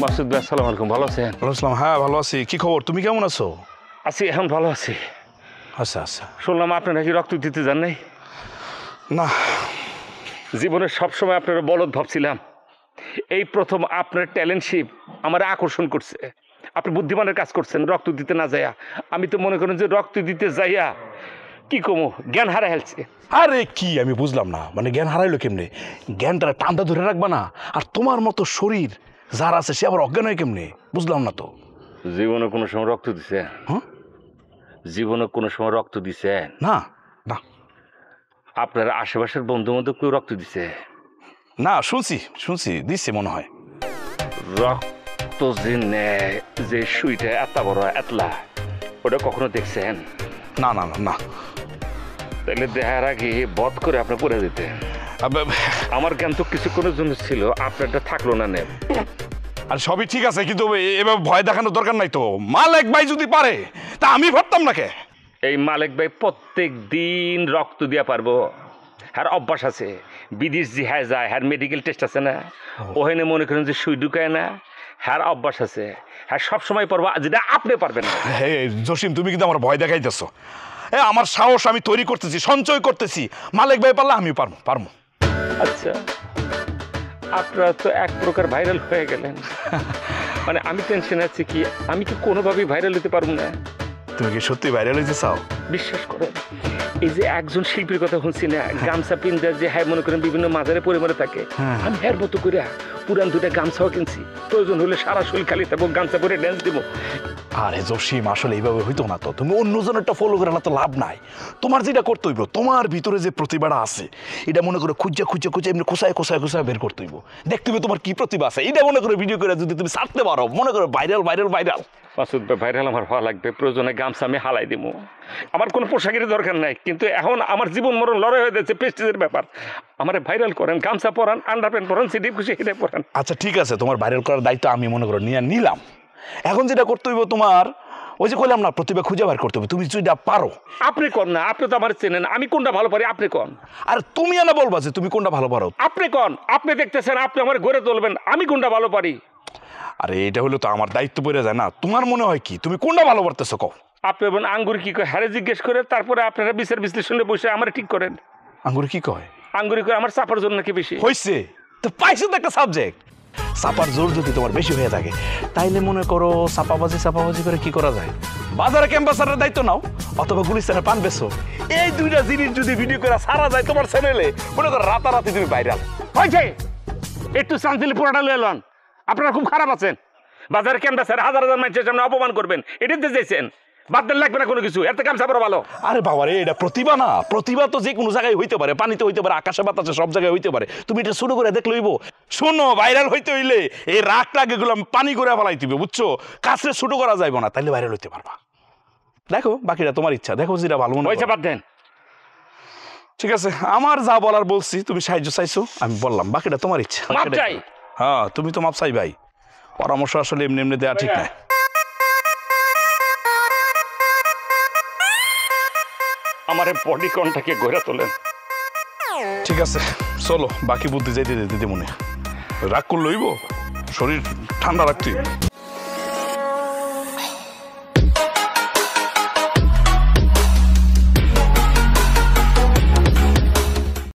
মাসুদ ভাই আসসালামু আলাইকুম, ভালো আছেন? আসসালাম। হ্যাঁ ভালো আছি। কি খবর, তুমি কেমন আছো? আছি, এখন ভালো আছি। আচ্ছা আচ্ছা। শুনলাম আপনি নাকি রক্ত দিতে যান নাই। না, জীবনে সবসময় আপনারা বলদ ভাবছিলাম, এই প্রথম আপনার ট্যালেন্টশিপ আমার আকর্ষণ করছে। আপনি বুদ্ধিমানের কাজ করছেন রক্ত দিতে না যাইয়া। আমি তো মনে করেন যে রক্ত দিতে যাইয়া কি কমো জ্ঞান হারা হেলছে। আরে কি আমি বুঝলাম না, মানে জ্ঞান হারাইলো কেমনে? জ্ঞানটা টানটা ধরে রাখবা না? আর তোমার মতো শরীর যার আছে সে আবার অজ্ঞান হয় কেমনে? বুঝলাম না তো। জীবনে কোনো সময় রক্ত দিছে? হ্যাঁ, জীবনে কোনো সময় রক্ত দিছে? না না আপনার আশেপাশের বন্ধু বান্ধব কেউ রক্ত দিছে? না, শুনছি শুনছি দিচ্ছে মনে হয়। রক্ত যে নেয়, যে সুইটা এত বড় এতলা, ওটা কখনো দেখছেন? না না না না। তাহলে দেখার আগে বধ করে আপনি করে দিতেন। আমার জ্ঞান তো কিছুক্ষণের জন্য ছিল, আপনারটা থাকলো না নেব। আর সবই ঠিক আছে, কিন্তু এবার ভয় দেখানোর দরকার নাই তো। মালেক ভাই যদি পারে তা আমি ভাবতাম না কে। এই মালিক ভাই প্রত্যেক দিন রক্ত দিয়া পারবো। হ্যার অভ্যাস আছে, বিদেশ যে হ্যাঁ যায়, হ্যার মেডিকেল টেস্ট আছে না, ওখানে মনে করেন যে সুই ঢুকায় না, হ্যার অভ্যাস আছে। হ্যাঁ সবসময় পারবো, যেটা আপনি পারবেন না। হে জসিম, তুমি কিন্তু আমার ভয় দেখাইতেছো। আমার সাহস আমি তৈরি করতেছি, সঞ্চয় করতেছি। মালেক ভাই পারলে আমি পারবো পারবো। আচ্ছা, আপনারা তো এক প্রকার ভাইরাল হয়ে গেলেন। মানে আমি টেনশনে আছি কি, আমি কি কোনোভাবেই ভাইরাল হতে পারবো না? তুমি কি সত্যি ভাইরাল হইতে চাও? বিশ্বাস করেন, এই যে একজন শিল্পীর কথা শুনছি না, গামছা পিন্দা যে হ্যাঁ মনে করেন বিভিন্ন মাজারে পরিমাণে থাকে, আমি হ্যার মতো করে পুরান দুটা গামছাও কিনছি। প্রয়োজন হলে সারা শরীর খালি থাকবো, গামছা পরে ড্যান্স দিব। আরে জসিম, আসলে এইভাবে হইতো না তো। তুমি অন্যজনেরটা ফলো করে না তো লাভ নাই। তোমার যেটা করতে হইব, তোমার ভিতরে যে প্রতিভাটা আছে এটা মনে করে খুঁজে খুঁজে খুঁজে এমনি কোসায় কোসায় কোসায় বের করতে হইব। দেখতে হবে তোমার কি প্রতিভা আছে, এটা মনে করে ভিডিও করে যদি তুমি ছাড়তে পারো, মনে করো ভাইরাল ভাইরাল ভাইরাল। মাসুদ ভাই, ভাইরাল আমার হওয়া লাগবে, প্রয়োজনে গামছা আমি হালাই দিব। আমার কোনো পোশাকের দরকার নাই, কিন্তু এখন আমার জীবন মরণ লড়াই হয়ে যাচ্ছে, প্রেস্টিজের ব্যাপার। আমার ভাইরাল করেন, গামছা পরান, আন্ডারপ্যান্ট পরান, সিটি খুশি হিটে পরান। আচ্ছা ঠিক আছে, তোমার ভাইরাল করার দায়িত্ব আমি মনে করো নিয়ে নিলাম। এখন যেটা করতে হইব তোমার, ওই যে কইলাম না, প্রতিভা খুঁজে বের করতে হবে। তুমি যেটা পারো আপনি কন না, আপনি তো আমার চেনেন, আমি কোনটা ভালো পারি আপনি কন। আর তুমি না বলবা যে তুমি কোনটা ভালো পারো। আপনি কন, আপনি দেখতেছেন, আপনি আমার গড়ে তুলবেন, আমি কোনটা ভালো পারি। আরে এটা হলো তো আমার দায়িত্ব পড়ে যায় না? তোমার মনে হয় কি তুমি কোনটা ভালো পারতেছো কও? আপনি বলেন আঙ্গুর কি কয়, হ্যারে জিজ্ঞেস করে তারপরে আপনারা বিচার বিশ্লেষণে বসে আমার ঠিক করেন। আঙ্গুর কি কয়? আঙ্গুরি করে আমার চাপার জন্য নাকি বেশি হইছে তো, পাইছো তো একটা সাবজেক্ট। চাপার জোর যদি তোমার বেশি হয়ে থাকে, তাইলে মনে করো চাপাবাজি করে কি করা যায়? বাজারে ক্যাম্পাসারের দায়িত্ব নাও, অথবা গুলিস্তানের পান বেচো। এই দুইটা জিনিস যদি ভিডিও করে সারা যায় তোমার চ্যানেলে, মনে করো রাতারাতি তুমি ভাইরাল হয়েছে। একটু চান্স দিলে পুরাটা লয়ে লন। আপনারা খুব খারাপ আছেন, বাজারে ক্যাম্পাসের হাজার হাজার মানুষের সামনে অপমান করবেন, এটাতে চাইছেন। বাদ দেন লাগবে না কোনো কিছু, এত গামছা পরা ভালো। আরে বাবা রে, এটা প্রতিভা না? প্রতিভা তো যে কোনো জায়গায় হইতে পারে, পানিতে হইতে পারে, আকাশে বাতাসে সব জায়গায় হইতে পারে। তুমি এটা শুরু করে দেখলে হইব। শোনো, ভাইরাল হইতে হইলে এই রাগ এগুলো পানি করে ফেলাই দিবে, বুঝছো? কাছে শুরু করা যাইব না, তাইলে ভাইরাল হইতে পারবা। দেখো বাকিটা তোমার ইচ্ছা, দেখো যেটা ভালো মনে হয়। বাদ দেন। ঠিক আছে, আমার যা বলার বলছি, তুমি সাহায্য চাইছো আমি বললাম, বাকিটা তোমার ইচ্ছা। মাপ চাই। হ্যাঁ, তুমি তো মাপ চাই ভাই, পরামর্শ আসলে এমনি এমনি দেওয়া ঠিক না। আমার বডি কনটাকে গড়ে তোলেন। ঠিক আছে চলো, বাকি বুদ্ধি যাইতে দিতে মনে রাগ করলে হইব, শরীর ঠান্ডা রাখতে হইব।